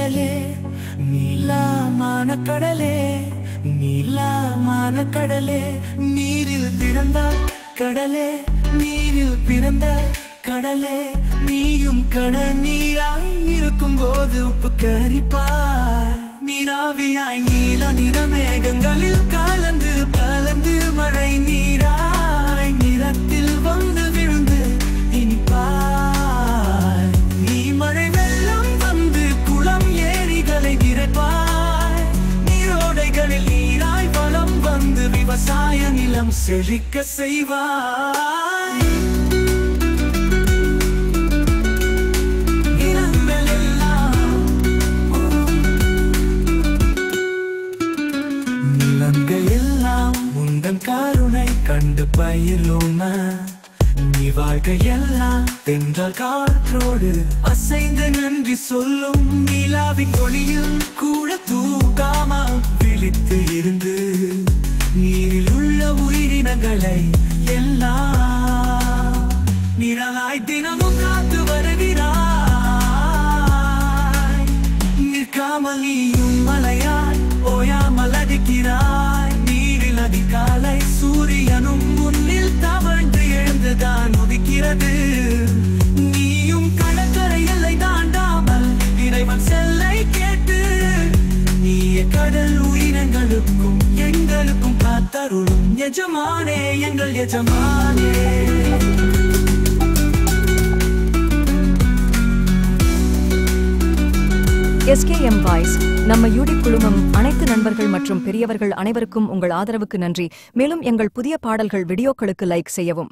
கடலே நீலமான கடலே நீலமான கடலே நீரில் பிறந்த கடலே நீரில் பிறந்த கடலே நீயும் கடல் நீராய் இருக்கும் போது உப்பு கரிப்பாய் நீராவியாய் நீல நிறமேகங்களில் கலந்து கலந்து மழை நீராய் நிறத்தில் வந்து விழுந்து இனிப்பாய் நீ மழை வெள்ளம் வந்து குளம் ஏரிகளை நிறைப்பாய் நீரோடைகளில் நீராய் வளம் வந்து விவசாய நிலம் செழிக்க செய்வாய் கருணை கண்டு பயிலோம நீ வாழ்க்கையெல்லாம் தென்றல் காற்றோடு அசைந்து நன்றி சொல்லும் நிலாவின் ஒளியில் கூட தூக்காம விழித்து இருந்து நீரில் உள்ள உயிரினங்களை எல்லாம் நிழலாய் தினமும் காத்து வருகிறாய் நிற்காமல் நீயும் மலையாய் ஓயாமல் அடிக்கிறாய் அதிகாலை சூரியனும் முன்னில் தவழ்ந்து எழுந்துதான் உதிக்கிறது நீயும் கடற்கரை எல்லை தாண்டாமல் இறைவன் செல்லை கேட்டு நீயே கடல் உயிரினங்களுக்கும் எங்களுக்கும் காத்தருளும் எஜமானே எங்கள் எஜமானே SKM வாய்ஸ் நம்ம யூடியூப் குழுமம் அனைத்து நண்பர்கள் மற்றும் பெரியவர்கள் அனைவருக்கும் உங்கள் ஆதரவுக்கு நன்றி. மேலும் எங்கள் புதிய பாடல்கள் வீடியோக்களுக்கு லைக் செய்யவும்.